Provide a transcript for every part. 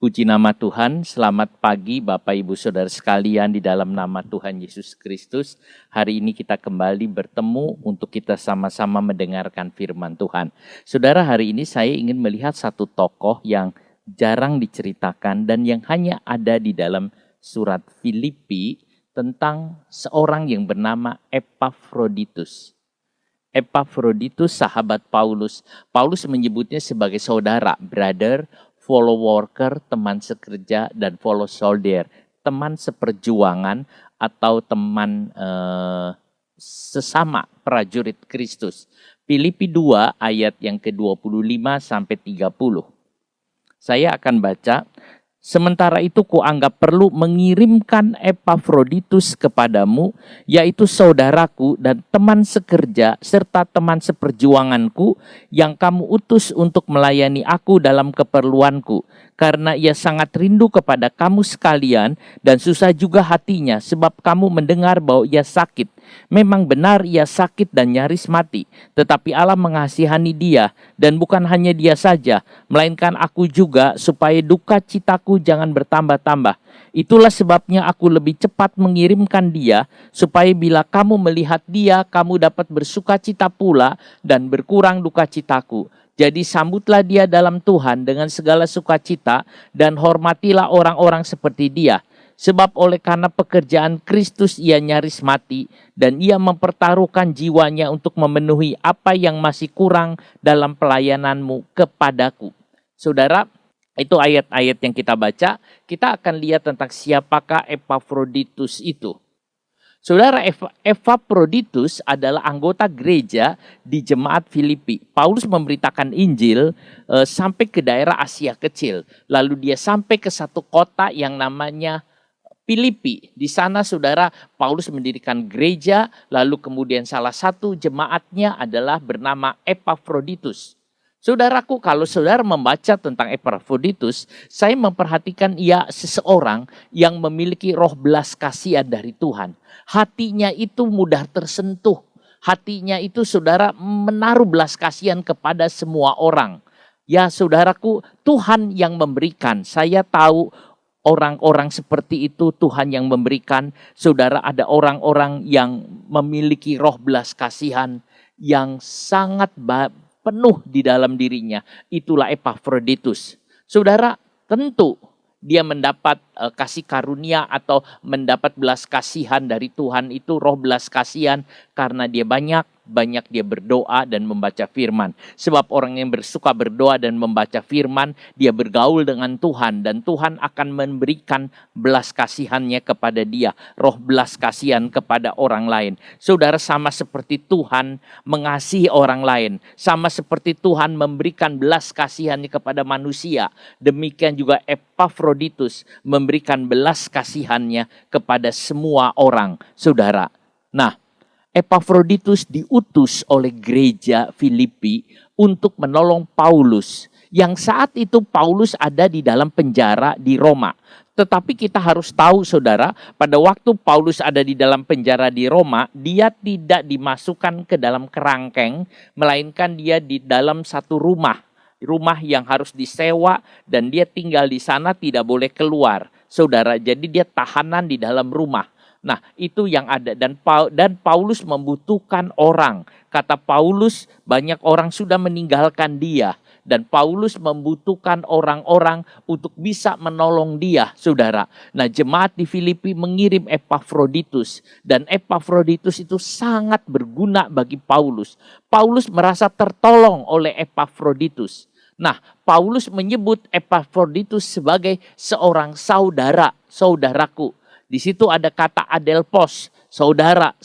Puji nama Tuhan, selamat pagi Bapak Ibu Saudara sekalian di dalam nama Tuhan Yesus Kristus. Hari ini kita kembali bertemu untuk kita sama-sama mendengarkan firman Tuhan. Saudara, hari ini saya ingin melihat satu tokoh yang jarang diceritakan dan yang hanya ada di dalam surat Filipi tentang seorang yang bernama Epafroditus. Epafroditus sahabat Paulus. Paulus menyebutnya sebagai saudara, brother, follow worker, teman sekerja, dan follow soldier, teman seperjuangan atau teman sesama prajurit Kristus. Filipi 2 ayat yang ke-25 sampai 30. Saya akan baca. Sementara itu kuanggap perlu mengirimkan Epafroditus kepadamu, yaitu saudaraku dan teman sekerja serta teman seperjuanganku yang kamu utus untuk melayani aku dalam keperluanku. Karena ia sangat rindu kepada kamu sekalian dan susah juga hatinya sebab kamu mendengar bahwa ia sakit. Memang benar ia sakit dan nyaris mati, tetapi Allah mengasihani dia, dan bukan hanya dia saja, melainkan aku juga, supaya duka citaku jangan bertambah-tambah. Itulah sebabnya aku lebih cepat mengirimkan dia, supaya bila kamu melihat dia, kamu dapat bersuka cita pula dan berkurang duka citaku. Jadi sambutlah dia dalam Tuhan dengan segala sukacita dan hormatilah orang-orang seperti dia. Sebab oleh karena pekerjaan Kristus ia nyaris mati dan ia mempertaruhkan jiwanya untuk memenuhi apa yang masih kurang dalam pelayananmu kepadaku. Saudara, itu ayat-ayat yang kita baca. Kita akan lihat tentang siapakah Epafroditus itu. Saudara, Epafroditus adalah anggota gereja di jemaat Filipi. Paulus memberitakan Injil sampai ke daerah Asia Kecil. Lalu dia sampai ke satu kota yang namanya Filipi. Di sana saudara, Paulus mendirikan gereja, lalu kemudian salah satu jemaatnya adalah bernama Epafroditus. Saudaraku, kalau saudara membaca tentang Epafroditus, saya memperhatikan ia seseorang yang memiliki roh belas kasihan dari Tuhan. Hatinya itu mudah tersentuh. Hatinya itu saudara menaruh belas kasihan kepada semua orang. Ya saudaraku, Tuhan yang memberikan. Saya tahu orang-orang seperti itu Tuhan yang memberikan. Saudara, ada orang-orang yang memiliki roh belas kasihan yang sangat penuh di dalam dirinya. Itulah Epafroditus. Saudara, tentu dia mendapat kasih karunia atau mendapat belas kasihan dari Tuhan, itu roh belas kasihan karena dia banyak dia berdoa dan membaca firman. Sebab orang yang bersuka berdoa dan membaca firman, dia bergaul dengan Tuhan dan Tuhan akan memberikan belas kasihannya kepada dia, roh belas kasihan kepada orang lain. Saudara, sama seperti Tuhan mengasihi orang lain, sama seperti Tuhan memberikan belas kasihannya kepada manusia, demikian juga Epafroditus memberikan belas kasihannya kepada semua orang, saudara. Nah, Epafroditus diutus oleh gereja Filipi untuk menolong Paulus. Yang saat itu Paulus ada di dalam penjara di Roma. Tetapi kita harus tahu saudara, pada waktu Paulus ada di dalam penjara di Roma, dia tidak dimasukkan ke dalam kerangkeng, melainkan dia di dalam satu rumah yang harus disewa dan dia tinggal di sana, tidak boleh keluar. Saudara, jadi dia tahanan di dalam rumah. Nah, itu yang ada dan Paulus membutuhkan orang. Kata Paulus, banyak orang sudah meninggalkan dia dan Paulus membutuhkan orang-orang untuk bisa menolong dia, saudara. Nah, jemaat di Filipi mengirim Epafroditus dan Epafroditus itu sangat berguna bagi Paulus. Paulus merasa tertolong oleh Epafroditus. Nah, Paulus menyebut Epafroditus sebagai seorang saudaraku. Di situ ada kata adelpos, saudara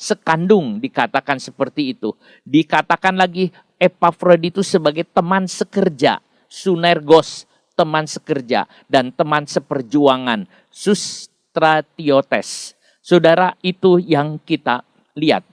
sekandung, dikatakan seperti itu. Dikatakan lagi Epafroditus sebagai teman sekerja, sunergos, teman sekerja, dan teman seperjuangan, sustratiotes. Saudara, itu yang kita lihat.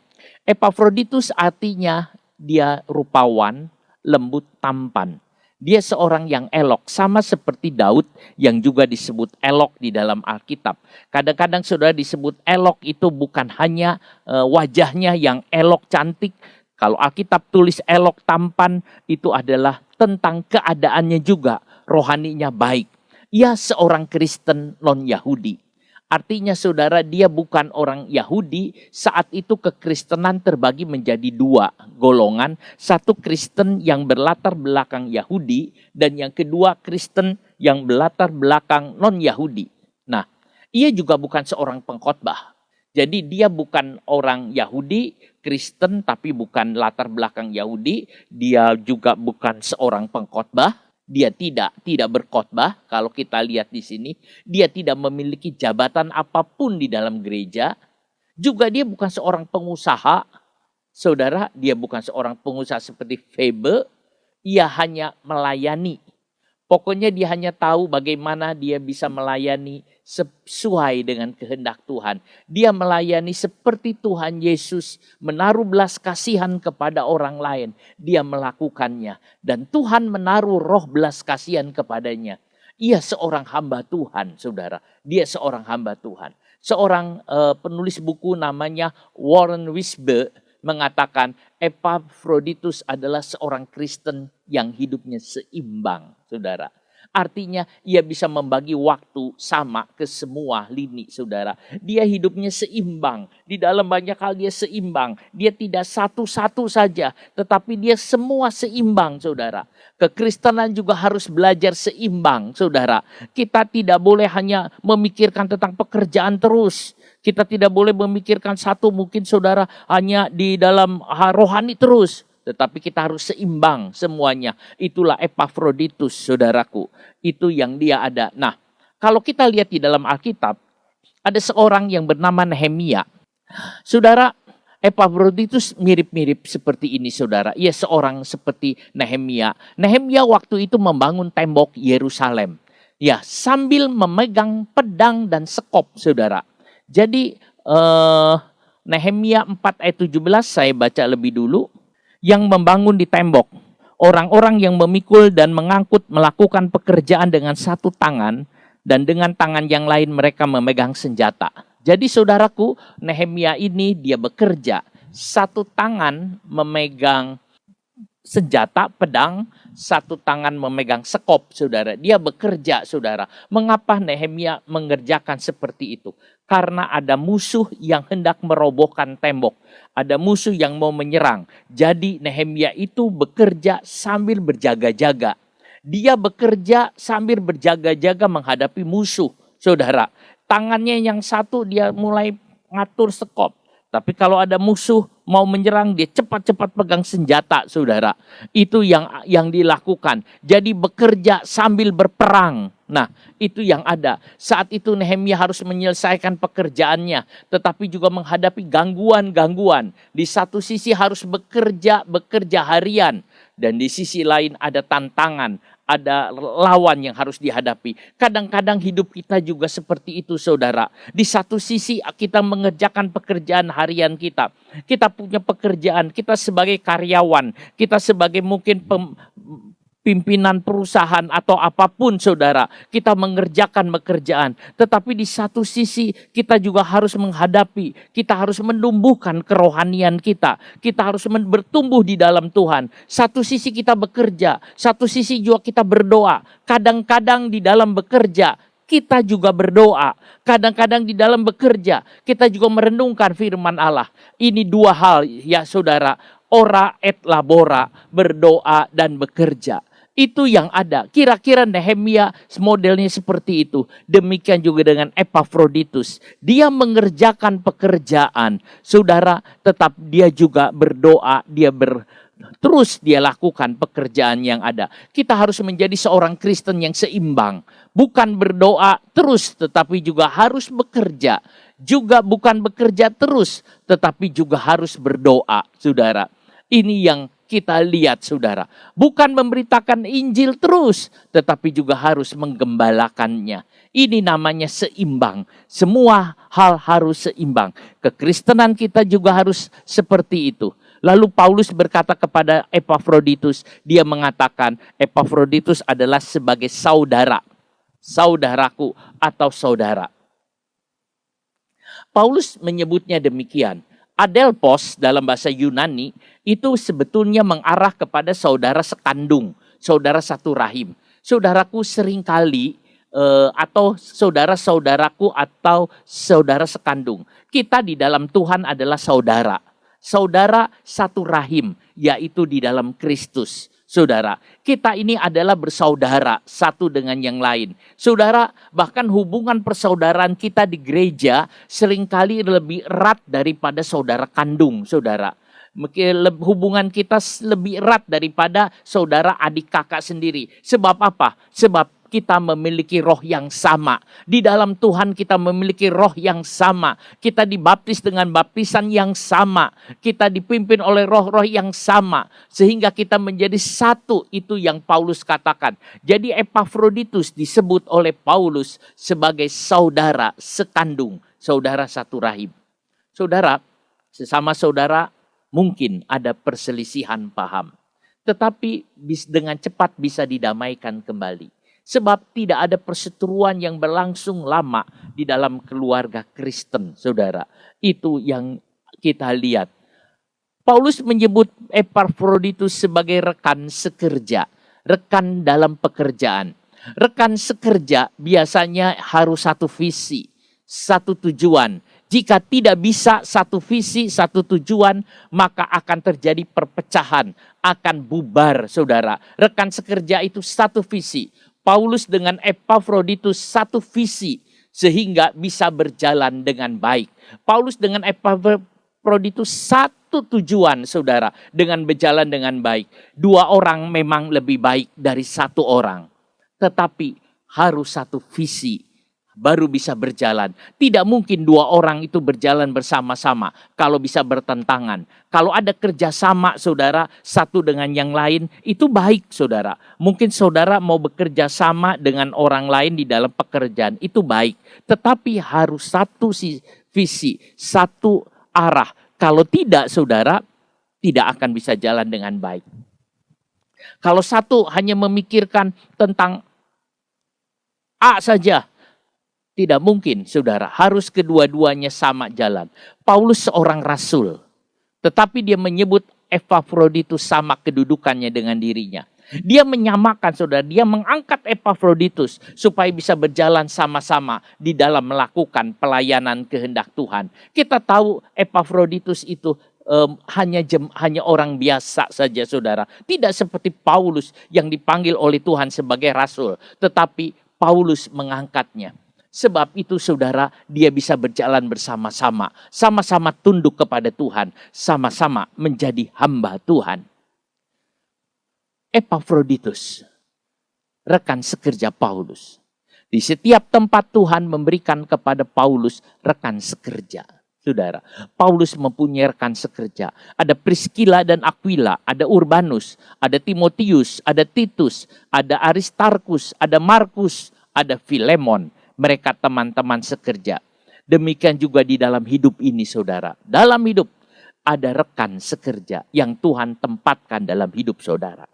Epafroditus artinya dia rupawan, lembut, tampan. Dia seorang yang elok, sama seperti Daud yang juga disebut elok di dalam Alkitab. Kadang-kadang saudara disebut elok itu bukan hanya wajahnya yang elok cantik. Kalau Alkitab tulis elok tampan, itu adalah tentang keadaannya juga, rohaninya baik. Ia seorang Kristen non-Yahudi. Artinya saudara, dia bukan orang Yahudi. Saat itu kekristenan terbagi menjadi dua golongan. Satu Kristen yang berlatar belakang Yahudi, dan yang kedua Kristen yang berlatar belakang non-Yahudi. Nah, ia juga bukan seorang pengkhotbah. Jadi dia bukan orang Yahudi, Kristen tapi bukan latar belakang Yahudi. Dia juga bukan seorang pengkhotbah. Dia tidak berkhotbah. Kalau kita lihat di sini, dia tidak memiliki jabatan apapun di dalam gereja. Juga dia bukan seorang pengusaha. Saudara, dia bukan seorang pengusaha seperti Febe. Ia hanya melayani. Pokoknya dia hanya tahu bagaimana dia bisa melayani sesuai dengan kehendak Tuhan. Dia melayani seperti Tuhan Yesus menaruh belas kasihan kepada orang lain. Dia melakukannya. Dan Tuhan menaruh roh belas kasihan kepadanya. Ia seorang hamba Tuhan, saudara. Dia seorang hamba Tuhan. Seorang penulis buku namanya Warren Wiersbe mengatakan Epaphroditus adalah seorang Kristen yang hidupnya seimbang, saudara. Artinya ia bisa membagi waktu sama ke semua lini, saudara. Dia hidupnya seimbang. Di dalam banyak hal dia seimbang. Dia tidak satu-satu saja, tetapi dia semua seimbang, saudara. Kekristenan juga harus belajar seimbang, saudara. Kita tidak boleh hanya memikirkan tentang pekerjaan terus. Kita tidak boleh memikirkan satu, mungkin saudara hanya di dalam rohani terus. Tetapi kita harus seimbang semuanya. Itulah Epaphroditus, saudaraku. Itu yang dia ada. Nah, kalau kita lihat di dalam Alkitab, ada seorang yang bernama Nehemia. Saudara, Epaphroditus mirip-mirip seperti ini, saudara. Ia seorang seperti Nehemia. Nehemia waktu itu membangun tembok Yerusalem. Ya, sambil memegang pedang dan sekop, saudara. Jadi, Nehemia 4 ayat 17, saya baca lebih dulu. Yang membangun di tembok. Orang-orang yang memikul dan mengangkut melakukan pekerjaan dengan satu tangan. Dan dengan tangan yang lain mereka memegang senjata. Jadi saudaraku, Nehemia ini dia bekerja. Satu tangan memegang senjata, pedang. Satu tangan memegang sekop, saudara. Dia bekerja, saudara. Mengapa Nehemia mengerjakan seperti itu? Karena ada musuh yang hendak merobohkan tembok. Ada musuh yang mau menyerang. Jadi Nehemia itu bekerja sambil berjaga-jaga. Dia bekerja sambil berjaga-jaga menghadapi musuh, saudara. Tangannya yang satu dia mulai ngatur sekop. Tapi kalau ada musuh mau menyerang, dia cepat-cepat pegang senjata, saudara. Itu yang dilakukan. Jadi bekerja sambil berperang. Nah, itu yang ada. Saat itu Nehemia harus menyelesaikan pekerjaannya. Tetapi juga menghadapi gangguan-gangguan. Di satu sisi harus bekerja harian. Dan di sisi lain ada tantangan. Ada lawan yang harus dihadapi. Kadang-kadang hidup kita juga seperti itu, saudara. Di satu sisi kita mengerjakan pekerjaan harian kita. Kita punya pekerjaan, kita sebagai karyawan. Kita sebagai mungkin pimpinan perusahaan atau apapun, saudara. Kita mengerjakan pekerjaan. Tetapi di satu sisi kita juga harus menghadapi. Kita harus menumbuhkan kerohanian kita. Kita harus bertumbuh di dalam Tuhan. Satu sisi kita bekerja. Satu sisi juga kita berdoa. Kadang-kadang di dalam bekerja kita juga berdoa. Kadang-kadang di dalam bekerja kita juga merenungkan firman Allah. Ini dua hal ya saudara. Ora et labora, berdoa dan bekerja. Itu yang ada. Kira-kira Nehemia modelnya seperti itu. Demikian juga dengan Epaphroditus. Dia mengerjakan pekerjaan. Saudara, tetap dia juga berdoa. Terus dia lakukan pekerjaan yang ada. Kita harus menjadi seorang Kristen yang seimbang. Bukan berdoa terus, tetapi juga harus bekerja. Juga bukan bekerja terus, tetapi juga harus berdoa, saudara. Ini yang kita lihat, saudara. Bukan memberitakan Injil terus, tetapi juga harus menggembalakannya. Ini namanya seimbang. Semua hal harus seimbang. Kekristenan kita juga harus seperti itu. Lalu Paulus berkata kepada Epaphroditus, dia mengatakan Epaphroditus adalah sebagai saudara. Saudaraku atau saudara. Paulus menyebutnya demikian. Adelpos dalam bahasa Yunani itu sebetulnya mengarah kepada saudara sekandung, saudara satu rahim. Saudaraku, seringkali atau saudara-saudaraku atau saudara sekandung. Kita di dalam Tuhan adalah saudara. Saudara satu rahim, yaitu di dalam Kristus. Saudara, kita ini adalah bersaudara satu dengan yang lain. Saudara, bahkan hubungan persaudaraan kita di gereja seringkali lebih erat daripada saudara kandung, saudara. Hubungan kita lebih erat daripada saudara adik kakak sendiri. Sebab apa? Sebab kita memiliki roh yang sama. Di dalam Tuhan kita memiliki roh yang sama. Kita dibaptis dengan baptisan yang sama. Kita dipimpin oleh roh-roh yang sama. Sehingga kita menjadi satu, itu yang Paulus katakan. Jadi Epafroditus disebut oleh Paulus sebagai saudara sekandung. Saudara satu rahim. Saudara, sesama saudara mungkin ada perselisihan paham. Tetapi dengan cepat bisa didamaikan kembali. Sebab tidak ada perseteruan yang berlangsung lama di dalam keluarga Kristen, saudara. Itu yang kita lihat. Paulus menyebut Epafroditus sebagai rekan sekerja. Rekan dalam pekerjaan. Rekan sekerja biasanya harus satu visi, satu tujuan. Jika tidak bisa satu visi, satu tujuan, maka akan terjadi perpecahan, akan bubar, saudara. Rekan sekerja itu satu visi. Paulus dengan Epafroditus satu visi sehingga bisa berjalan dengan baik. Paulus dengan Epafroditus satu tujuan, saudara, dengan berjalan dengan baik. Dua orang memang lebih baik dari satu orang. Tetapi harus satu visi baru bisa berjalan. Tidak mungkin dua orang itu berjalan bersama-sama kalau bisa bertentangan. Kalau ada kerjasama, saudara, satu dengan yang lain, itu baik, saudara. Mungkin saudara mau bekerja sama dengan orang lain di dalam pekerjaan, itu baik. Tetapi harus satu visi, satu arah. Kalau tidak, saudara, tidak akan bisa jalan dengan baik. Kalau satu hanya memikirkan tentang A saja, tidak mungkin, saudara. Harus kedua-duanya sama jalan. Paulus seorang rasul. Tetapi dia menyebut Epafroditus sama kedudukannya dengan dirinya. Dia menyamakan, saudara. Dia mengangkat Epafroditus supaya bisa berjalan sama-sama di dalam melakukan pelayanan kehendak Tuhan. Kita tahu Epafroditus itu hanya orang biasa saja, saudara. Tidak seperti Paulus yang dipanggil oleh Tuhan sebagai rasul. Tetapi Paulus mengangkatnya. Sebab itu, saudara, dia bisa berjalan bersama-sama. Sama-sama tunduk kepada Tuhan. Sama-sama menjadi hamba Tuhan. Epafroditus, rekan sekerja Paulus. Di setiap tempat Tuhan memberikan kepada Paulus rekan sekerja. Saudara, Paulus mempunyai rekan sekerja. Ada Priscilla dan Aquila, ada Urbanus, ada Timotius, ada Titus, ada Aristarkus, ada Markus, ada Filemon. Mereka teman-teman sekerja. Demikian juga di dalam hidup ini, saudara. Dalam hidup ada rekan sekerja yang Tuhan tempatkan dalam hidup saudara.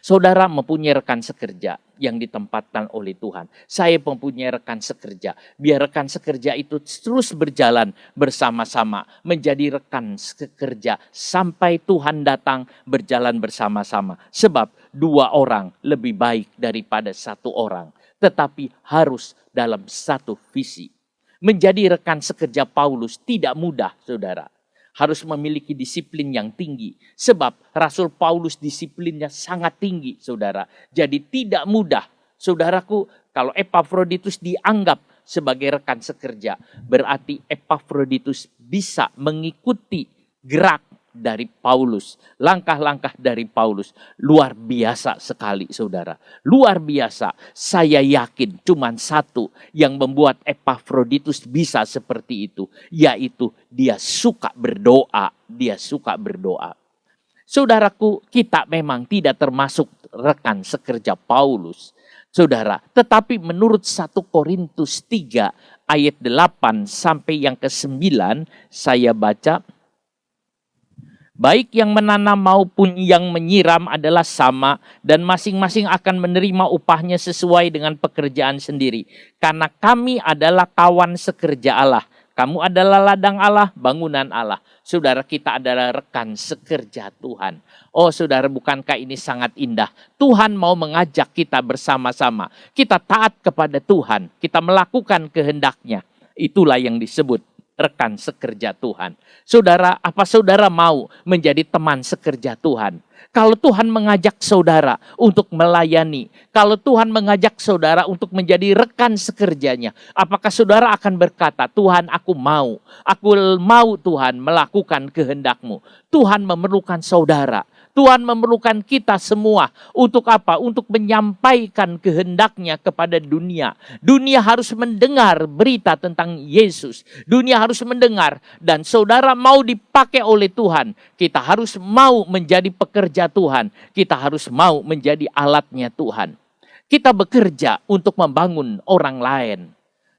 Saudara mempunyai rekan sekerja yang ditempatkan oleh Tuhan. Saya mempunyai rekan sekerja. Biar rekan sekerja itu terus berjalan bersama-sama. Menjadi rekan sekerja sampai Tuhan datang berjalan bersama-sama. Sebab dua orang lebih baik daripada satu orang. Tetapi harus dalam satu visi. Menjadi rekan sekerja Paulus tidak mudah, saudara. Harus memiliki disiplin yang tinggi. Sebab Rasul Paulus disiplinnya sangat tinggi, saudara. Jadi tidak mudah. Saudaraku, kalau Epafroditus dianggap sebagai rekan sekerja, berarti Epafroditus bisa mengikuti gerak dari Paulus. Langkah-langkah dari Paulus. Luar biasa sekali, saudara. Luar biasa. Saya yakin cuma satu yang membuat Epafroditus bisa seperti itu. Yaitu dia suka berdoa. Dia suka berdoa. Saudaraku, kita memang tidak termasuk rekan sekerja Paulus. Saudara, tetapi menurut 1 Korintus 3 ayat 8 sampai yang ke-9 saya baca. Baik yang menanam maupun yang menyiram adalah sama dan masing-masing akan menerima upahnya sesuai dengan pekerjaan sendiri. Karena kami adalah kawan sekerja Allah. Kamu adalah ladang Allah, bangunan Allah. Saudara, kita adalah rekan sekerja Tuhan. Oh saudara, bukankah ini sangat indah? Tuhan mau mengajak kita bersama-sama. Kita taat kepada Tuhan. Kita melakukan kehendak-Nya. Itulah yang disebut rekan sekerja Tuhan. Saudara, apa saudara mau menjadi teman sekerja Tuhan? Kalau Tuhan mengajak saudara untuk melayani, kalau Tuhan mengajak saudara untuk menjadi rekan sekerjanya, apakah saudara akan berkata, Tuhan aku mau Tuhan melakukan kehendak-Mu. Tuhan memerlukan saudara. Tuhan memerlukan kita semua. Untuk apa? Untuk menyampaikan kehendak-Nya kepada dunia. Dunia harus mendengar berita tentang Yesus. Dunia harus mendengar. Dan saudara mau dipakai oleh Tuhan. Kita harus mau menjadi pekerja Tuhan. Kita harus mau menjadi alatnya Tuhan. Kita bekerja untuk membangun orang lain.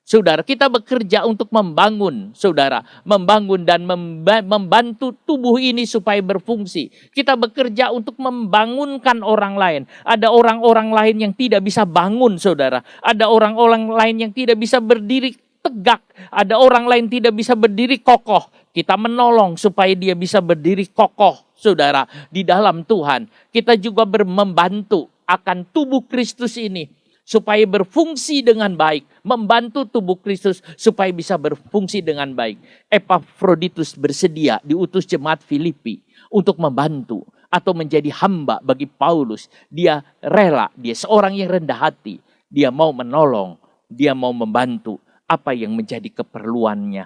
Saudara, kita bekerja untuk membangun, saudara. Membangun dan membantu tubuh ini supaya berfungsi. Kita bekerja untuk membangunkan orang lain. Ada orang-orang lain yang tidak bisa bangun, saudara. Ada orang-orang lain yang tidak bisa berdiri tegak. Ada orang lain tidak bisa berdiri kokoh. Kita menolong supaya dia bisa berdiri kokoh, saudara. Di dalam Tuhan, kita juga membantu akan tubuh Kristus ini. Supaya berfungsi dengan baik. Membantu tubuh Kristus supaya bisa berfungsi dengan baik. Epafroditus bersedia diutus jemaat Filipi untuk membantu atau menjadi hamba bagi Paulus. Dia rela, dia seorang yang rendah hati. Dia mau menolong, dia mau membantu apa yang menjadi keperluannya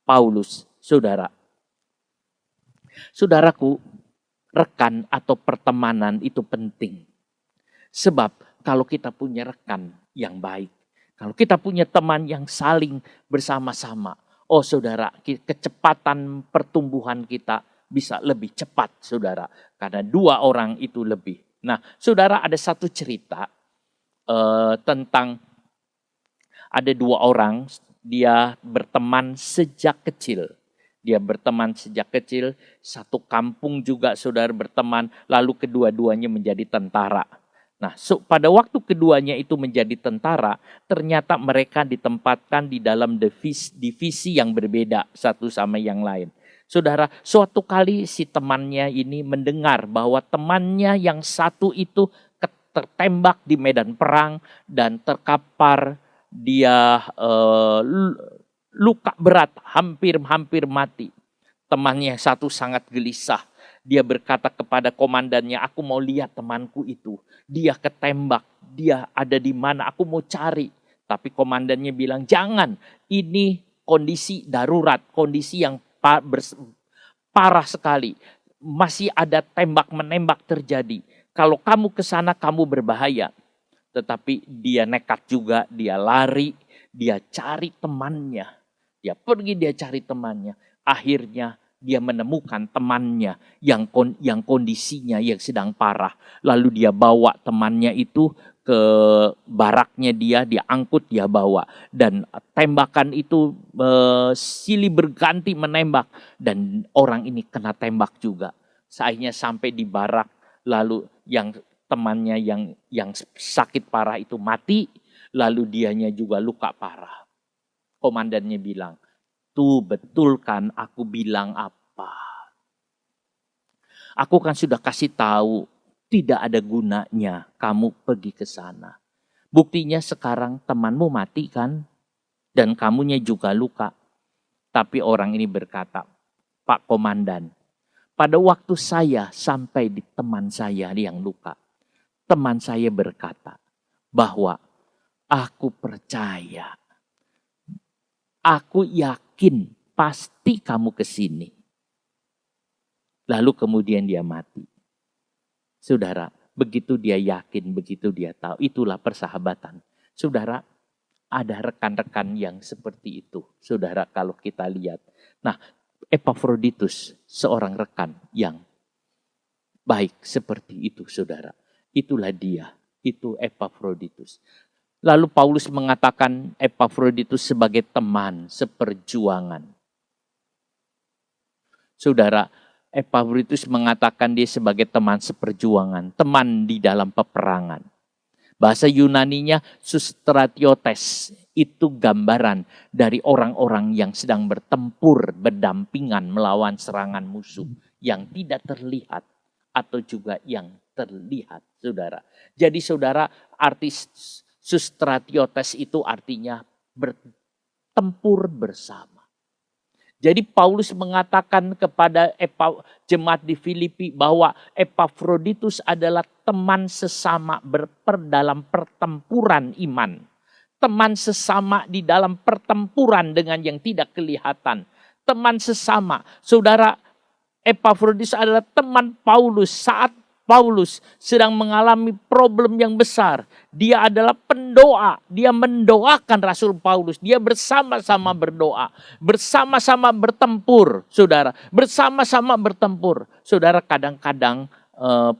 Paulus, saudara. Saudaraku, rekan atau pertemanan itu penting. Sebab kalau kita punya rekan yang baik, kalau kita punya teman yang saling bersama-sama, oh saudara, kecepatan pertumbuhan kita bisa lebih cepat, saudara. Karena dua orang itu lebih. Nah, saudara, ada satu cerita tentang ada dua orang, dia berteman sejak kecil. Dia berteman sejak kecil, satu kampung juga saudara berteman, lalu kedua-duanya menjadi tentara. Nah, pada waktu keduanya itu menjadi tentara, ternyata mereka ditempatkan di dalam divisi yang berbeda satu sama yang lain. Saudara, suatu kali si temannya ini mendengar bahwa temannya yang satu itu tertembak di medan perang dan terkapar, dia luka berat, hampir mati. Temannya satu sangat gelisah. Dia berkata kepada komandannya, aku mau lihat temanku itu. Dia ketembak, dia ada di mana, aku mau cari. Tapi komandannya bilang, jangan, ini kondisi darurat, kondisi yang parah sekali. Masih ada tembak-menembak terjadi. Kalau kamu ke sana, kamu berbahaya. Tetapi dia nekat juga, dia lari, dia cari temannya. Dia pergi, dia cari temannya. Akhirnya dia menemukan temannya yang kondisinya yang sedang parah. Lalu dia bawa temannya itu ke baraknya dia angkut, dia bawa. Dan tembakan itu silih berganti menembak. Dan orang ini kena tembak juga. Akhirnya sampai di barak, lalu yang temannya yang sakit parah itu mati. Lalu dianya juga luka parah. Komandannya bilang, tuh betul kan aku bilang apa? Aku kan sudah kasih tahu, tidak ada gunanya kamu pergi ke sana. Buktinya sekarang temanmu mati kan? Dan kamunya juga luka. Tapi orang ini berkata, Pak Komandan, pada waktu saya sampai di teman saya yang luka, teman saya berkata bahwa aku percaya, aku yakin pasti kamu ke sini. Lalu kemudian dia mati. Saudara, begitu dia yakin, begitu dia tahu, itulah persahabatan. Saudara, ada rekan-rekan yang seperti itu. Saudara, kalau kita lihat. Nah, Epafroditus, seorang rekan yang baik seperti itu, saudara. Itulah dia, itu Epafroditus. Lalu Paulus mengatakan Epafroditus sebagai teman seperjuangan. Saudara, Epafroditus mengatakan dia sebagai teman seperjuangan, teman di dalam peperangan. Bahasa Yunaninya sustratiotes, itu gambaran dari orang-orang yang sedang bertempur, berdampingan melawan serangan musuh yang tidak terlihat atau juga yang terlihat, saudara. Jadi saudara, arti sustratiotes itu artinya bertempur bersama. Jadi Paulus mengatakan kepada jemaat di Filipi bahwa Epafroditus adalah teman sesama dalam pertempuran iman. Teman sesama di dalam pertempuran dengan yang tidak kelihatan. Teman sesama. Saudara, Epafroditus adalah teman Paulus saat Paulus sedang mengalami problem yang besar. Dia adalah pendoa. Dia mendoakan Rasul Paulus. Dia bersama-sama berdoa. Bersama-sama bertempur, saudara. Bersama-sama bertempur. Saudara, kadang-kadang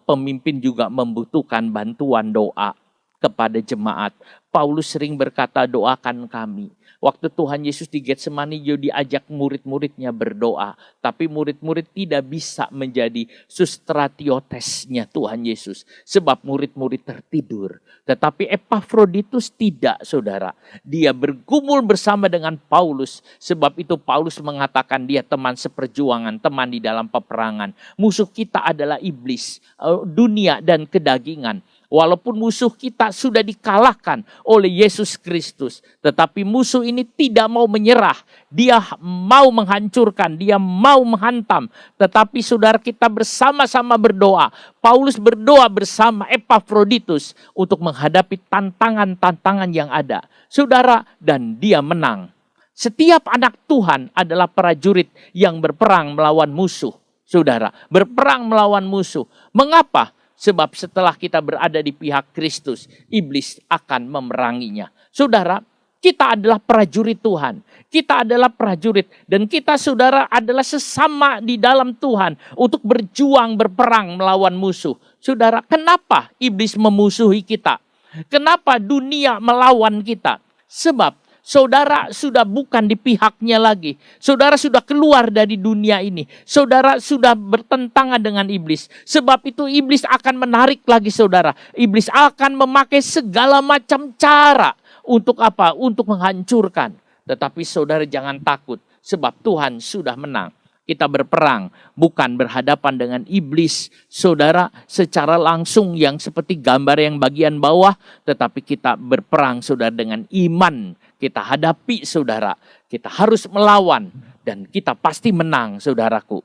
pemimpin juga membutuhkan bantuan doa kepada jemaat. Paulus sering berkata, doakan kami. Waktu Tuhan Yesus di Getsemani, dia diajak murid-muridnya berdoa. Tapi murid-murid tidak bisa menjadi sustratiotesnya Tuhan Yesus. Sebab murid-murid tertidur. Tetapi Epafroditus tidak, saudara. Dia bergumul bersama dengan Paulus. Sebab itu Paulus mengatakan dia teman seperjuangan, teman di dalam peperangan. Musuh kita adalah iblis, dunia dan kedagingan. Walaupun musuh kita sudah dikalahkan oleh Yesus Kristus. Tetapi musuh ini tidak mau menyerah. Dia mau menghancurkan, dia mau menghantam. Tetapi saudara, kita bersama-sama berdoa. Paulus berdoa bersama Epafroditus untuk menghadapi tantangan-tantangan yang ada. Saudara, dan dia menang. Setiap anak Tuhan adalah prajurit yang berperang melawan musuh. Saudara, berperang melawan musuh. Mengapa? Sebab setelah kita berada di pihak Kristus, iblis akan memeranginya. Saudara, kita adalah prajurit Tuhan. Kita adalah prajurit. Dan kita, saudara, adalah sesama di dalam Tuhan untuk berjuang, berperang melawan musuh. Saudara, kenapa iblis memusuhi kita? Kenapa dunia melawan kita? Sebab saudara sudah bukan di pihaknya lagi. Saudara sudah keluar dari dunia ini. Saudara sudah bertentangan dengan iblis. Sebab itu iblis akan menarik lagi saudara. Iblis akan memakai segala macam cara. Untuk apa? Untuk menghancurkan. Tetapi saudara jangan takut. Sebab Tuhan sudah menang. Kita berperang, bukan berhadapan dengan iblis, saudara, secara langsung yang seperti gambar yang bagian bawah. Tetapi kita berperang, saudara, dengan iman. Kita hadapi, saudara. Kita harus melawan dan kita pasti menang, saudaraku.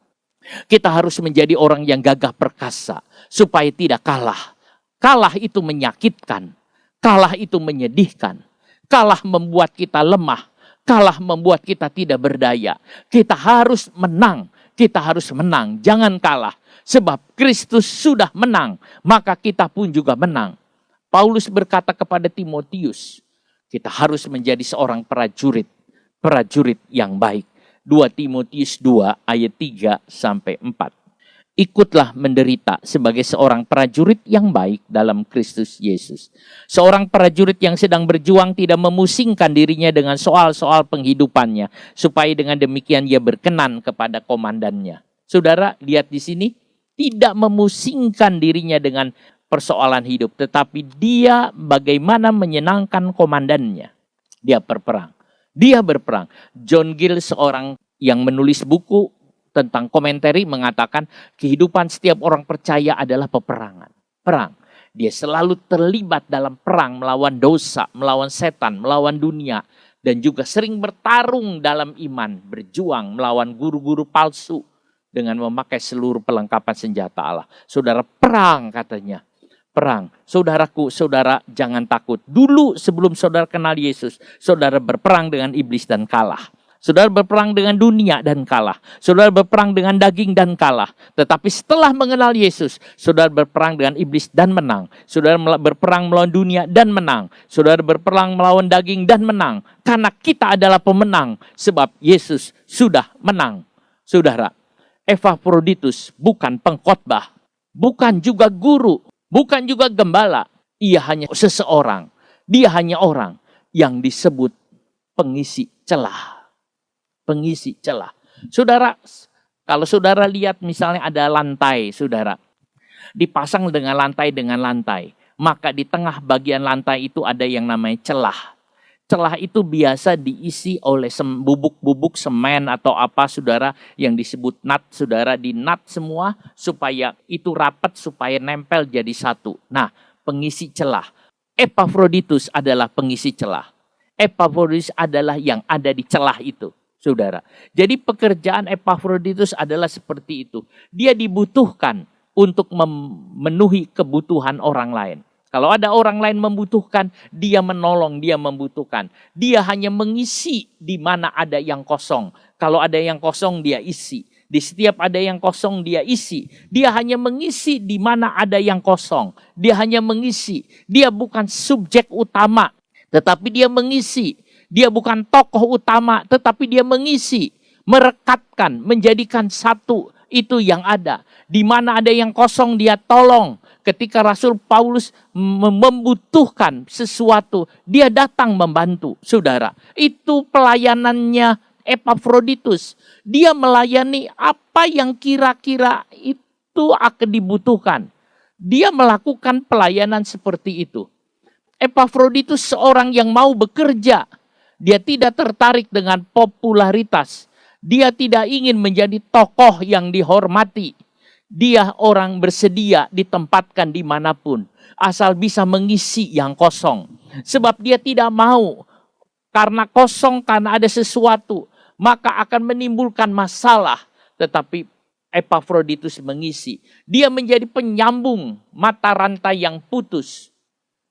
Kita harus menjadi orang yang gagah perkasa supaya tidak kalah. Kalah itu menyakitkan. Kalah itu menyedihkan. Kalah membuat kita lemah. Kalah membuat kita tidak berdaya. Kita harus menang. Kita harus menang. Jangan kalah. Sebab Kristus sudah menang. Maka kita pun juga menang. Paulus berkata kepada Timotius, kita harus menjadi seorang prajurit. Prajurit yang baik. 2 Timotius 2 ayat 3 sampai 4. Ikutlah menderita sebagai seorang prajurit yang baik dalam Kristus Yesus. Seorang prajurit yang sedang berjuang tidak memusingkan dirinya dengan soal-soal penghidupannya. Supaya dengan demikian ia berkenan kepada komandannya. Saudara, lihat di sini. Tidak memusingkan dirinya dengan persoalan hidup. Tetapi dia bagaimana menyenangkan komandannya. Dia berperang. Dia berperang. John Gill, seorang yang menulis buku tentang komentari, mengatakan kehidupan setiap orang percaya adalah peperangan. Perang. Dia selalu terlibat dalam perang melawan dosa, melawan setan, melawan dunia. Dan juga sering bertarung dalam iman, berjuang melawan guru-guru palsu dengan memakai seluruh perlengkapan senjata Allah. Saudara, perang katanya. Perang. Saudaraku, saudara jangan takut. Dulu sebelum saudara kenal Yesus, saudara berperang dengan iblis dan kalah. Saudara berperang dengan dunia dan kalah. Saudara berperang dengan daging dan kalah. Tetapi setelah mengenal Yesus, saudara berperang dengan iblis dan menang. Saudara berperang melawan dunia dan menang. Saudara berperang melawan daging dan menang. Karena kita adalah pemenang. Sebab Yesus sudah menang. Saudara, Epafroditus bukan pengkhotbah. Bukan juga guru. Bukan juga gembala. Ia hanya seseorang. Dia hanya orang yang disebut pengisi celah. Pengisi celah. Saudara, kalau saudara lihat misalnya ada lantai, saudara. Dipasang dengan lantai. Maka di tengah bagian lantai itu ada yang namanya celah. Celah itu biasa diisi oleh bubuk-bubuk semen atau apa, saudara, yang disebut nut, saudara, di nut semua supaya itu rapat, supaya nempel jadi satu. Nah, pengisi celah. Epafroditus adalah pengisi celah. Epafroditus adalah yang ada di celah itu, saudara. Jadi pekerjaan Epafroditus adalah seperti itu. Dia dibutuhkan untuk memenuhi kebutuhan orang lain. Kalau ada orang lain membutuhkan, dia menolong, dia membutuhkan. Dia hanya mengisi di mana ada yang kosong. Kalau ada yang kosong, dia isi. Di setiap ada yang kosong, dia isi. Dia hanya mengisi di mana ada yang kosong. Dia hanya mengisi. Dia bukan subjek utama, tetapi dia mengisi. Dia bukan tokoh utama, tetapi dia mengisi. Merekatkan, menjadikan satu. Itu yang ada. Di mana ada yang kosong, dia tolong. Ketika Rasul Paulus membutuhkan sesuatu, dia datang membantu, saudara. Itu pelayanannya Epafroditus. Dia melayani apa yang kira-kira itu akan dibutuhkan. Dia melakukan pelayanan seperti itu. Epafroditus seorang yang mau bekerja. Dia tidak tertarik dengan popularitas. Dia tidak ingin menjadi tokoh yang dihormati. Dia orang bersedia ditempatkan dimanapun, asal bisa mengisi yang kosong. Sebab dia tidak mau, karena kosong, karena ada sesuatu, maka akan menimbulkan masalah. Tetapi Epafroditus mengisi. Dia menjadi penyambung mata rantai yang putus.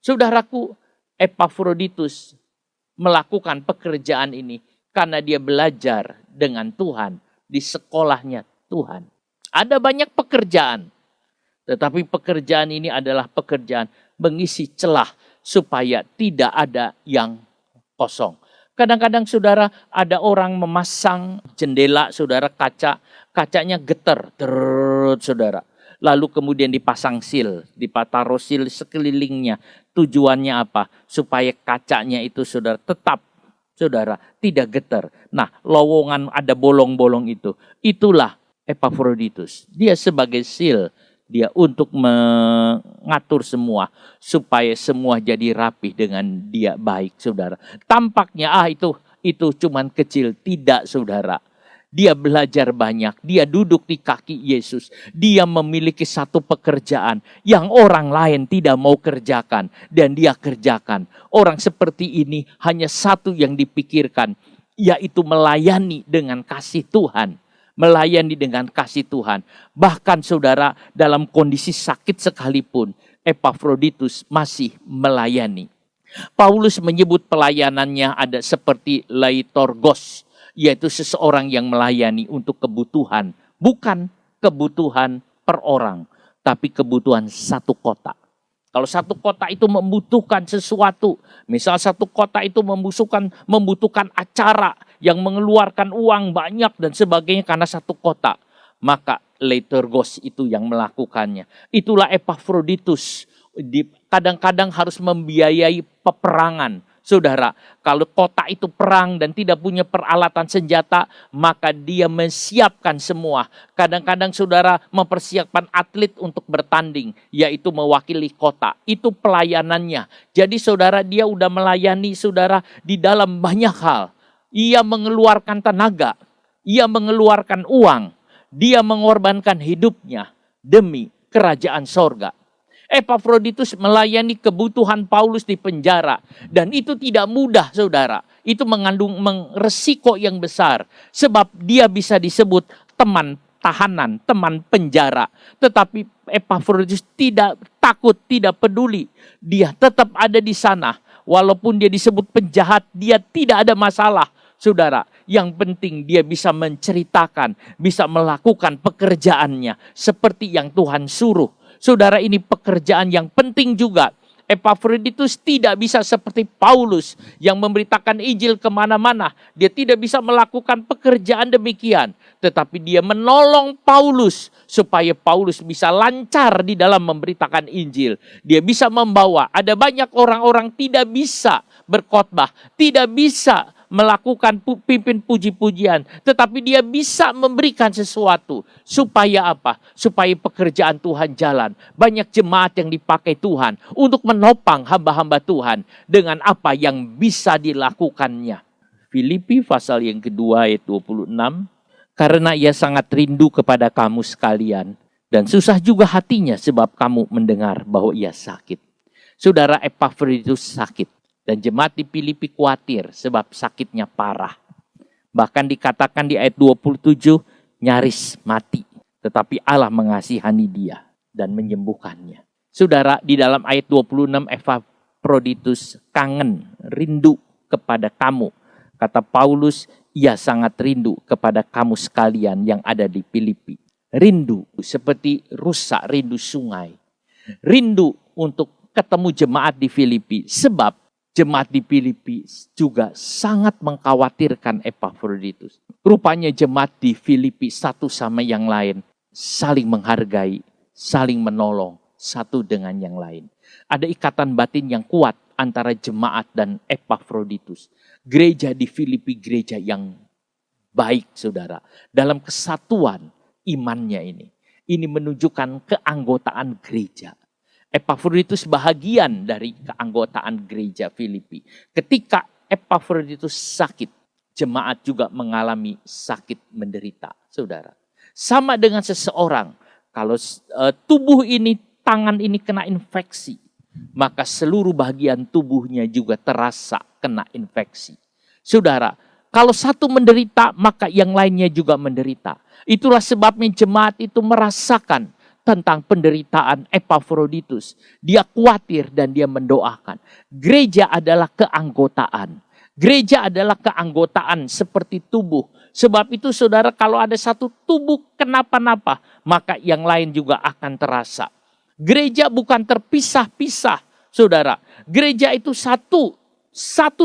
Saudaraku, Epafroditus melakukan pekerjaan ini karena dia belajar dengan Tuhan di sekolahnya Tuhan. Ada banyak pekerjaan, tetapi pekerjaan ini adalah pekerjaan mengisi celah supaya tidak ada yang kosong. Kadang-kadang saudara, ada orang memasang jendela, saudara, kacanya getar, saudara. Lalu kemudian dipasang sil, ditaruh sil sekelilingnya. Tujuannya apa? Supaya kacanya itu, saudara, tetap, saudara, tidak getar. Nah, lowongan ada bolong-bolong itu. Itulah Epafroditus. Dia sebagai sil, dia untuk mengatur semua supaya semua jadi rapih dengan dia baik, saudara. Tampaknya itu cuman kecil, tidak, saudara. Dia belajar banyak, dia duduk di kaki Yesus. Dia memiliki satu pekerjaan yang orang lain tidak mau kerjakan dan dia kerjakan. Orang seperti ini hanya satu yang dipikirkan, yaitu melayani dengan kasih Tuhan. Melayani dengan kasih Tuhan. Bahkan saudara, dalam kondisi sakit sekalipun, Epafroditus masih melayani. Paulus menyebut pelayanannya ada seperti leitorgos, yaitu seseorang yang melayani untuk kebutuhan. Bukan kebutuhan per orang, tapi kebutuhan satu kota. Kalau satu kota itu membutuhkan sesuatu, misal satu kota itu membutuhkan acara yang mengeluarkan uang banyak dan sebagainya karena satu kota, maka leitorgos itu yang melakukannya. Itulah Epafroditus. Kadang-kadang harus membiayai peperangan. Saudara, kalau kota itu perang dan tidak punya peralatan senjata, maka dia menyiapkan semua. Kadang-kadang saudara mempersiapkan atlet untuk bertanding, yaitu mewakili kota. Itu pelayanannya. Jadi saudara, dia udah melayani saudara di dalam banyak hal. Ia mengeluarkan tenaga, ia mengeluarkan uang, dia mengorbankan hidupnya demi kerajaan sorga. Epafroditus melayani kebutuhan Paulus di penjara. Dan itu tidak mudah, saudara. Itu mengandung resiko yang besar. Sebab dia bisa disebut teman tahanan, teman penjara. Tetapi Epafroditus tidak takut, tidak peduli. Dia tetap ada di sana. Walaupun dia disebut penjahat, dia tidak ada masalah. Saudara, yang penting dia bisa menceritakan, bisa melakukan pekerjaannya seperti yang Tuhan suruh. Saudara, ini pekerjaan yang penting juga. Epafroditus tidak bisa seperti Paulus yang memberitakan Injil kemana-mana. Dia tidak bisa melakukan pekerjaan demikian. Tetapi dia menolong Paulus supaya Paulus bisa lancar di dalam memberitakan Injil. Dia bisa membawa. Ada banyak orang-orang tidak bisa berkhotbah, tidak bisa melakukan pimpin puji-pujian. Tetapi dia bisa memberikan sesuatu. Supaya apa? Supaya pekerjaan Tuhan jalan. Banyak jemaat yang dipakai Tuhan untuk menopang hamba-hamba Tuhan dengan apa yang bisa dilakukannya. Filipi pasal yang kedua ayat 26. Karena ia sangat rindu kepada kamu sekalian. Dan susah juga hatinya sebab kamu mendengar bahwa ia sakit. Saudara, Epafroditus sakit. Dan jemaat di Filipi khawatir sebab sakitnya parah. Bahkan dikatakan di ayat 27, nyaris mati. Tetapi Allah mengasihani dia dan menyembuhkannya. Saudara, di dalam ayat 26 Epafroditus kangen, rindu kepada kamu. Kata Paulus, ia sangat rindu kepada kamu sekalian yang ada di Filipi. Rindu seperti rusa rindu sungai. Rindu untuk ketemu jemaat di Filipi. Sebab jemaat di Filipi juga sangat mengkhawatirkan Epafroditus. Rupanya jemaat di Filipi satu sama yang lain saling menghargai, saling menolong satu dengan yang lain. Ada ikatan batin yang kuat antara jemaat dan Epafroditus. Gereja di Filipi gereja yang baik, saudara. Dalam kesatuan imannya ini. Ini menunjukkan keanggotaan gereja. Epafroditus bahagian dari keanggotaan gereja Filipi. Ketika Epafroditus sakit, jemaat juga mengalami sakit menderita, saudara. Sama dengan seseorang, kalau tubuh ini, tangan ini kena infeksi, maka seluruh bagian tubuhnya juga terasa kena infeksi. Saudara, kalau satu menderita, maka yang lainnya juga menderita. Itulah sebabnya jemaat itu merasakan tentang penderitaan Epafroditus. Dia khawatir dan dia mendoakan. Gereja adalah keanggotaan. Gereja adalah keanggotaan seperti tubuh. Sebab itu saudara, kalau ada satu tubuh kenapa-napa, maka yang lain juga akan terasa. Gereja bukan terpisah-pisah, saudara. Gereja itu satu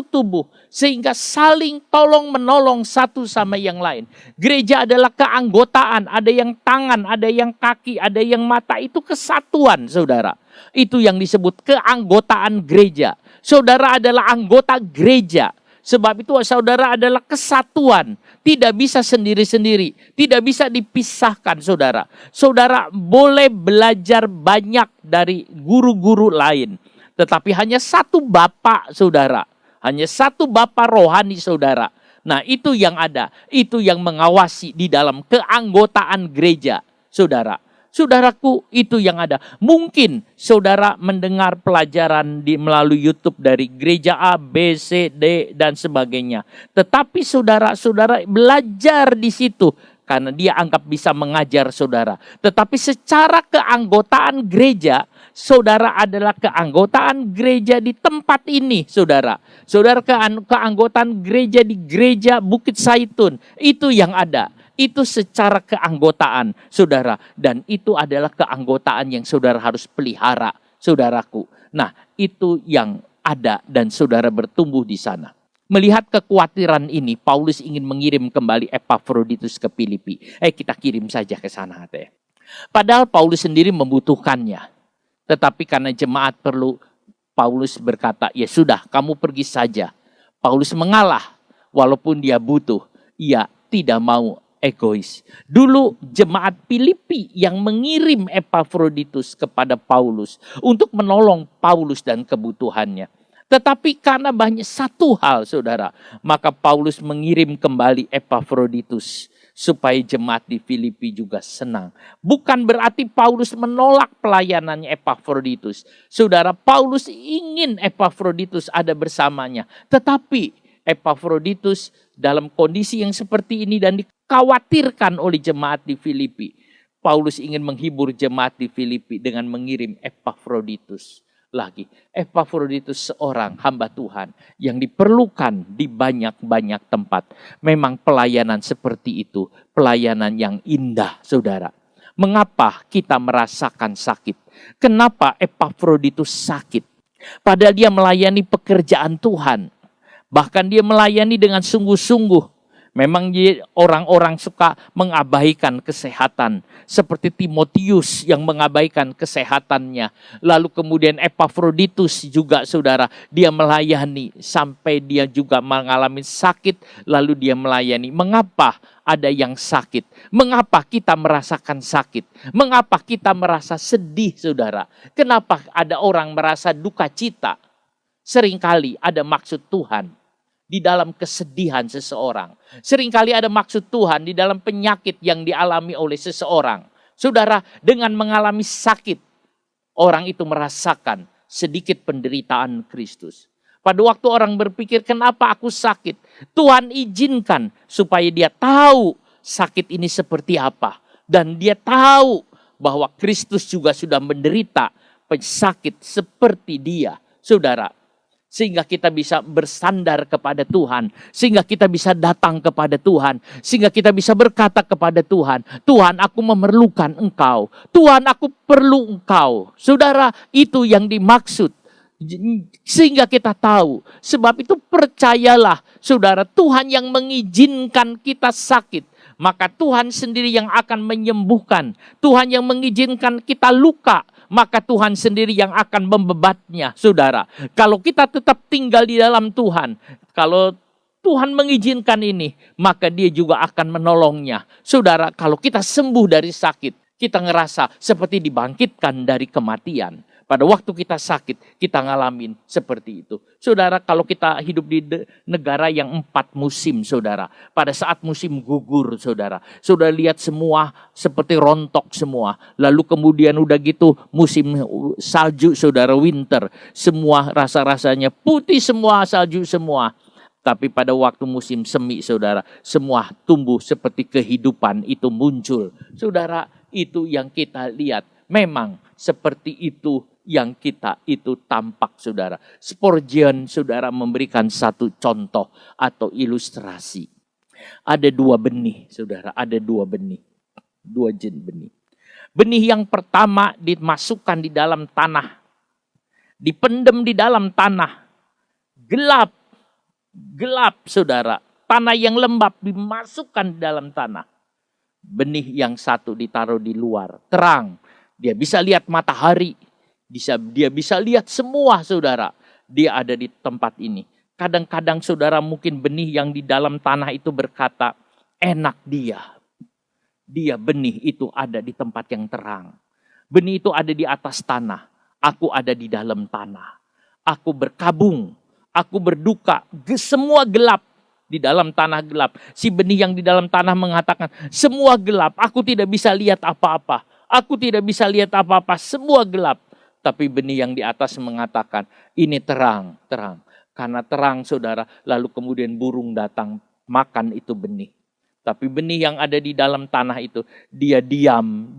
tubuh, sehingga saling tolong menolong satu sama yang lain. Gereja adalah keanggotaan, ada yang tangan, ada yang kaki, ada yang mata, itu kesatuan, saudara. Itu yang disebut keanggotaan gereja. Saudara adalah anggota gereja. Sebab itu saudara adalah kesatuan, tidak bisa sendiri-sendiri, tidak bisa dipisahkan, saudara. Saudara boleh belajar banyak dari guru-guru lain. Tetapi hanya satu Bapa, saudara. Hanya satu Bapa rohani, saudara. Nah, itu yang ada. Itu yang mengawasi di dalam keanggotaan gereja, saudara. Saudaraku, itu yang ada. Mungkin saudara mendengar pelajaran melalui YouTube dari gereja A, B, C, D, dan sebagainya. Tetapi saudara-saudara belajar di situ karena dia anggap bisa mengajar saudara. Tetapi secara keanggotaan gereja, saudara adalah keanggotaan gereja di tempat ini, saudara. Saudara keanggotaan gereja di gereja Bukit Saitun, itu yang ada. Itu secara keanggotaan, saudara. Dan itu adalah keanggotaan yang saudara harus pelihara, saudaraku. Nah, itu yang ada dan saudara bertumbuh di sana. Melihat kekhawatiran ini, Paulus ingin mengirim kembali Epafroditus ke Filipi. Kita kirim saja ke sana. Padahal Paulus sendiri membutuhkannya. Tetapi karena jemaat perlu, Paulus berkata, ya sudah, kamu pergi saja. Paulus mengalah, walaupun dia butuh. Ia tidak mau egois. Dulu jemaat Filipi yang mengirim Epafroditus kepada Paulus untuk menolong Paulus dan kebutuhannya. Tetapi karena banyak satu hal, saudara, maka Paulus mengirim kembali Epafroditus supaya jemaat di Filipi juga senang. Bukan berarti Paulus menolak pelayanannya Epafroditus. Saudara, Paulus ingin Epafroditus ada bersamanya. Tetapi Epafroditus dalam kondisi yang seperti ini dan dikhawatirkan oleh jemaat di Filipi. Paulus ingin menghibur jemaat di Filipi dengan mengirim Epafroditus lagi. Epafroditus seorang hamba Tuhan yang diperlukan di banyak-banyak tempat. Memang pelayanan seperti itu, pelayanan yang indah, saudara. Mengapa kita merasakan sakit? Kenapa Epafroditus sakit? Padahal dia melayani pekerjaan Tuhan. Bahkan dia melayani dengan sungguh-sungguh. Memang orang-orang suka mengabaikan kesehatan. Seperti Timotius yang mengabaikan kesehatannya. Lalu kemudian Epafroditus juga saudara. Dia melayani sampai dia juga mengalami sakit. Lalu dia melayani. Mengapa ada yang sakit? Mengapa kita merasakan sakit? Mengapa kita merasa sedih saudara? Kenapa ada orang merasa duka cita? Seringkali ada maksud Tuhan di dalam kesedihan seseorang. Seringkali ada maksud Tuhan di dalam penyakit yang dialami oleh seseorang. Saudara, dengan mengalami sakit, orang itu merasakan sedikit penderitaan Kristus. Pada waktu orang berpikir, kenapa aku sakit? Tuhan izinkan supaya dia tahu sakit ini seperti apa. Dan dia tahu bahwa Kristus juga sudah menderita pesakit seperti dia. Saudara, sehingga kita bisa bersandar kepada Tuhan. Sehingga kita bisa datang kepada Tuhan. Sehingga kita bisa berkata kepada Tuhan, Tuhan, aku memerlukan Engkau. Tuhan, aku perlu Engkau. Saudara, itu yang dimaksud. Sehingga kita tahu. Sebab itu percayalah, saudara, Tuhan yang mengizinkan kita sakit. Maka Tuhan sendiri yang akan menyembuhkan. Tuhan yang mengizinkan kita luka. Maka Tuhan sendiri yang akan membebatnya, saudara. Kalau kita tetap tinggal di dalam Tuhan, kalau Tuhan mengizinkan ini, maka dia juga akan menolongnya. Saudara, kalau kita sembuh dari sakit, kita ngerasa seperti dibangkitkan dari kematian. Pada waktu kita sakit, kita ngalamin seperti itu. Saudara, kalau kita hidup di negara yang 4 musim, saudara. Pada saat musim gugur, saudara. Saudara lihat semua seperti rontok semua. Lalu kemudian udah gitu musim salju, saudara, winter. Semua rasa-rasanya putih semua, salju semua. Tapi pada waktu musim semi, saudara, semua tumbuh seperti kehidupan itu muncul. Saudara, itu yang kita lihat. Memang seperti itu yang kita itu tampak, saudara. Spurgeon, saudara, memberikan satu contoh atau ilustrasi. Ada 2 benih, saudara. Ada 2 benih. 2 jenis benih. Benih yang pertama dimasukkan di dalam tanah. Dipendam di dalam tanah. Gelap. Gelap, saudara. Tanah yang lembab dimasukkan di dalam tanah. Benih yang satu ditaruh di luar. Terang. Dia bisa lihat matahari. Dia bisa lihat semua, saudara. Dia ada di tempat ini. Kadang-kadang saudara mungkin benih yang di dalam tanah itu berkata, enak dia. Dia benih itu ada di tempat yang terang. Benih itu ada di atas tanah. Aku ada di dalam tanah. Aku berkabung. Aku berduka. Semua gelap. Di dalam tanah gelap. Si benih yang di dalam tanah mengatakan, semua gelap. Aku tidak bisa lihat apa-apa. Aku tidak bisa lihat apa-apa. Semua gelap. Tapi benih yang di atas mengatakan, ini terang, terang. Karena terang, saudara, lalu kemudian burung datang makan itu benih. Tapi benih yang ada di dalam tanah itu, dia diam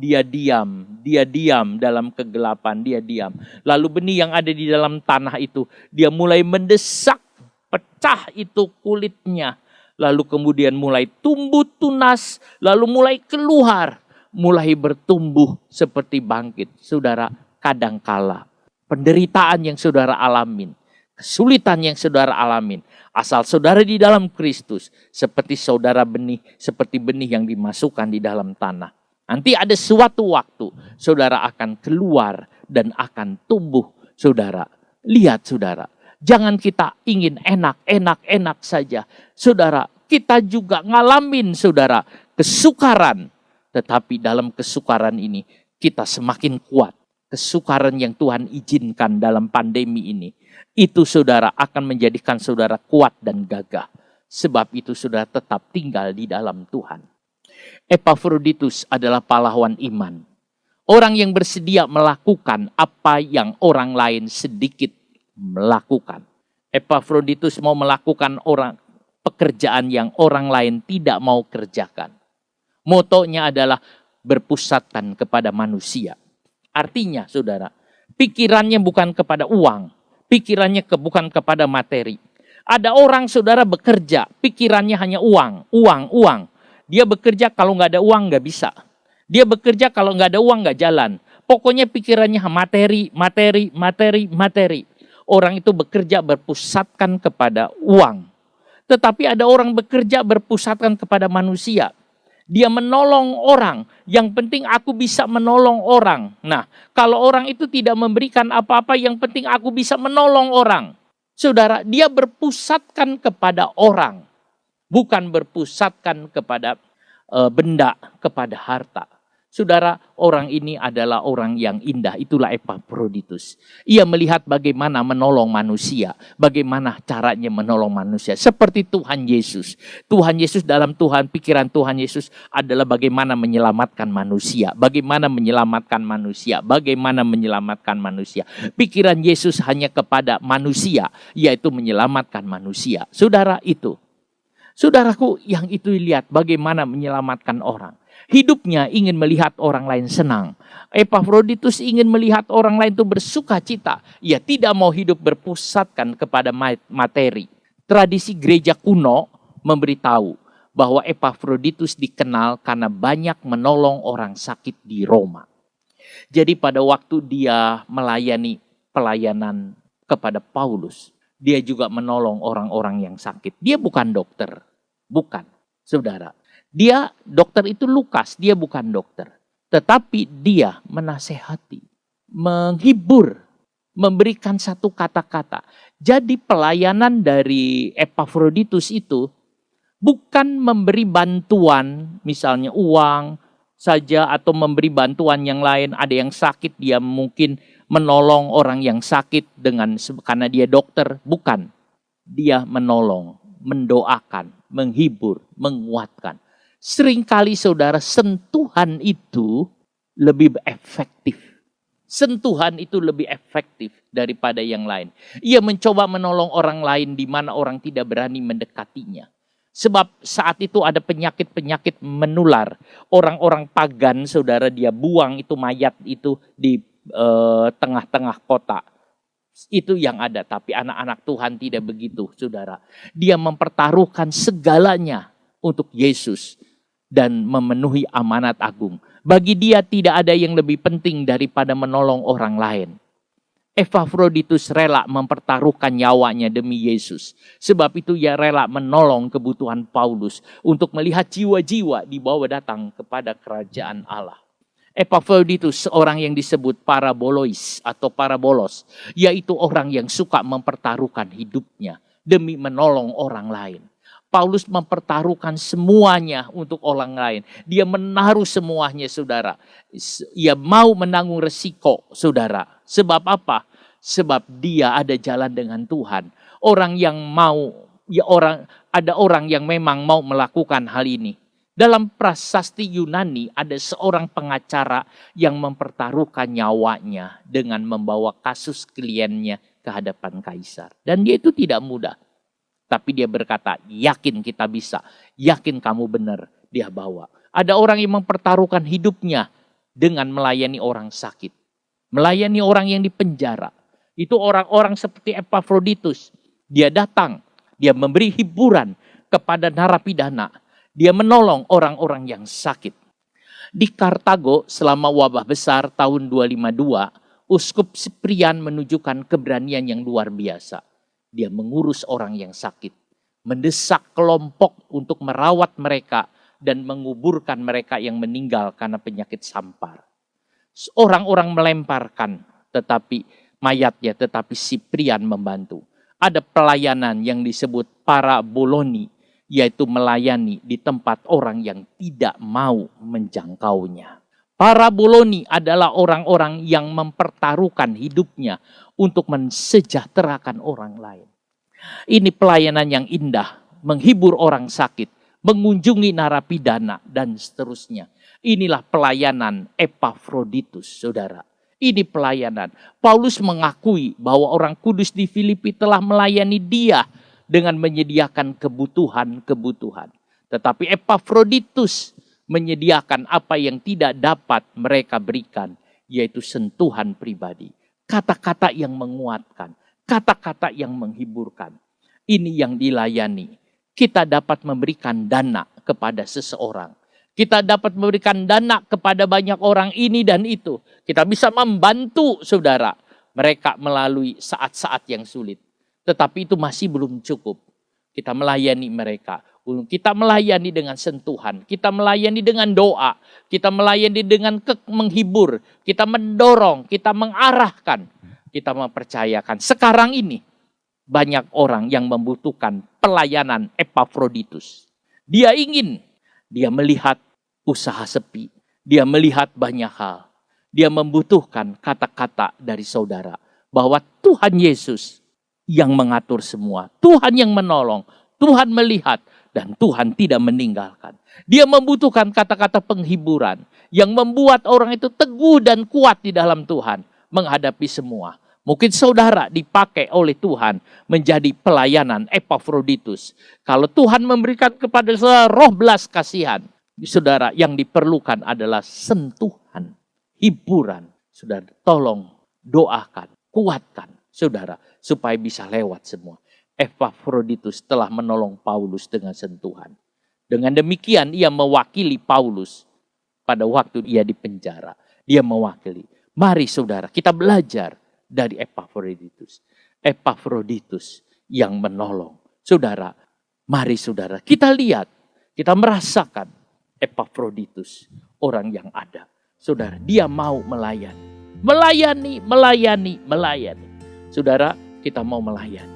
dalam kegelapan, dia diam. Lalu benih yang ada di dalam tanah itu, dia mulai mendesak, pecah itu kulitnya. Lalu kemudian mulai tumbuh tunas, lalu mulai keluar, mulai bertumbuh seperti bangkit. Saudara, kadangkala penderitaan yang saudara alamin, kesulitan yang saudara alamin, asal saudara di dalam Kristus, seperti saudara benih, seperti benih yang dimasukkan di dalam tanah. Nanti ada suatu waktu, saudara akan keluar dan akan tumbuh, saudara. Lihat, saudara, jangan kita ingin enak saja. Saudara, kita juga ngalamin, saudara, kesukaran. Tetapi dalam kesukaran ini, kita semakin kuat. Kesukaran yang Tuhan izinkan dalam pandemi ini, itu saudara akan menjadikan saudara kuat dan gagah. Sebab itu saudara tetap tinggal di dalam Tuhan. Epafroditus adalah pahlawan iman. Orang yang bersedia melakukan apa yang orang lain sedikit melakukan. Epafroditus mau melakukan pekerjaan yang orang lain tidak mau kerjakan. Motonya adalah berpusatkan kepada manusia. Artinya, saudara, pikirannya bukan kepada uang, pikirannya bukan kepada materi. Ada orang, saudara, bekerja, pikirannya hanya uang. Dia bekerja kalau nggak ada uang nggak bisa. Dia bekerja kalau nggak ada uang nggak jalan. Pokoknya pikirannya materi. Orang itu bekerja berpusatkan kepada uang. Tetapi ada orang bekerja berpusatkan kepada manusia. Dia menolong orang. Yang penting aku bisa menolong orang. Nah, kalau orang itu tidak memberikan apa-apa, yang penting aku bisa menolong orang. Saudara, dia berpusatkan kepada orang. Bukan berpusatkan kepada benda, kepada harta. Saudara, orang ini adalah orang yang indah. Itulah Epafroditus. Ia melihat bagaimana menolong manusia. Bagaimana caranya menolong manusia. Seperti Tuhan Yesus. Tuhan Yesus dalam pikiran Tuhan Yesus adalah bagaimana menyelamatkan manusia. Bagaimana menyelamatkan manusia. Bagaimana menyelamatkan manusia. Pikiran Yesus hanya kepada manusia. Yaitu menyelamatkan manusia. Saudara itu. Saudaraku, yang itu lihat bagaimana menyelamatkan orang. Hidupnya ingin melihat orang lain senang. Epafroditus ingin melihat orang lain itu bersuka cita. Ia tidak mau hidup berpusatkan kepada materi. Tradisi gereja kuno memberitahu bahwa Epafroditus dikenal karena banyak menolong orang sakit di Roma. Jadi pada waktu dia melayani pelayanan kepada Paulus, dia juga menolong orang-orang yang sakit. Dia bukan dokter. Bukan, saudara. Dokter itu Lukas, dia bukan dokter. Tetapi dia menasehati, menghibur, memberikan satu kata-kata. Jadi pelayanan dari Epafroditus itu bukan memberi bantuan, misalnya uang saja atau memberi bantuan yang lain. Ada yang sakit, dia mungkin menolong orang yang sakit karena dia dokter. Bukan. Dia menolong, mendoakan, menghibur, menguatkan. Seringkali saudara, sentuhan itu lebih efektif. Sentuhan itu lebih efektif daripada yang lain. Ia mencoba menolong orang lain di mana orang tidak berani mendekatinya. Sebab saat itu ada penyakit-penyakit menular. Orang-orang pagan, saudara, dia buang itu mayat itu di tengah-tengah kota. Itu yang ada. Tapi anak-anak Tuhan tidak begitu, saudara. Dia mempertaruhkan segalanya untuk Yesus dan memenuhi amanat agung. Bagi dia tidak ada yang lebih penting daripada menolong orang lain. Epafroditus rela mempertaruhkan nyawanya demi Yesus. Sebab itu ia rela menolong kebutuhan Paulus untuk melihat jiwa-jiwa dibawa datang kepada kerajaan Allah. Epafroditus seorang yang disebut parabolois atau parabolos, yaitu orang yang suka mempertaruhkan hidupnya demi menolong orang lain. Paulus mempertaruhkan semuanya untuk orang lain. Dia menaruh semuanya, saudara. Ia mau menanggung resiko, saudara. Sebab apa? Sebab dia ada jalan dengan Tuhan. Ada orang yang memang mau melakukan hal ini. Dalam prasasti Yunani ada seorang pengacara yang mempertaruhkan nyawanya dengan membawa kasus kliennya ke hadapan kaisar. Dan dia itu tidak mudah. Tapi dia berkata, yakin kita bisa, yakin kamu benar, dia bawa. Ada orang yang mempertaruhkan hidupnya dengan melayani orang sakit. Melayani orang yang dipenjara. Itu orang-orang seperti Epafroditus. Dia datang, dia memberi hiburan kepada narapidana. Dia menolong orang-orang yang sakit. Di Kartago selama wabah besar tahun 252, Uskup Siprian menunjukkan keberanian yang luar biasa. Dia mengurus orang yang sakit, mendesak kelompok untuk merawat mereka dan menguburkan mereka yang meninggal karena penyakit sampar. Orang-orang melemparkan mayatnya, tetapi Siprian membantu. Ada pelayanan yang disebut paraboloni, yaitu melayani di tempat orang yang tidak mau menjangkaunya. Paraboloni adalah orang-orang yang mempertaruhkan hidupnya untuk mensejahterakan orang lain. Ini pelayanan yang indah, menghibur orang sakit, mengunjungi narapidana, dan seterusnya. Inilah pelayanan Epafroditus, saudara. Ini pelayanan. Paulus mengakui bahwa orang kudus di Filipi telah melayani dia dengan menyediakan kebutuhan-kebutuhan. Tetapi Epafroditus menyediakan apa yang tidak dapat mereka berikan, yaitu sentuhan pribadi. Kata-kata yang menguatkan, kata-kata yang menghiburkan. Ini yang dilayani. Kita dapat memberikan dana kepada seseorang. Kita dapat memberikan dana kepada banyak orang ini dan itu. Kita bisa membantu saudara mereka melalui saat-saat yang sulit. Tetapi itu masih belum cukup. Kita melayani mereka. Kita melayani dengan sentuhan. Kita melayani dengan doa. Kita melayani dengan menghibur. Kita mendorong. Kita mengarahkan. Kita mempercayakan. Sekarang ini banyak orang yang membutuhkan pelayanan Epafroditus. Dia melihat usaha sepi. Dia melihat banyak hal. Dia membutuhkan kata-kata dari saudara. Bahwa Tuhan Yesus yang mengatur semua. Tuhan yang menolong. Tuhan melihat. Dan Tuhan tidak meninggalkan. Dia membutuhkan kata-kata penghiburan. Yang membuat orang itu teguh dan kuat di dalam Tuhan. Menghadapi semua. Mungkin saudara dipakai oleh Tuhan menjadi pelayanan Epafroditus. Kalau Tuhan memberikan kepada saudara roh belas kasihan. Saudara, yang diperlukan adalah sentuhan. Hiburan. Saudara, tolong doakan. Kuatkan saudara. Supaya bisa lewat semua. Epafroditus telah menolong Paulus dengan sentuhan. Dengan demikian ia mewakili Paulus pada waktu ia di penjara. Dia mewakili. Mari saudara, kita belajar dari Epafroditus. Epafroditus yang menolong. Saudara, mari saudara, kita lihat, kita merasakan Epafroditus, orang yang ada. Saudara, dia mau melayani. Melayani. Saudara, kita mau melayani.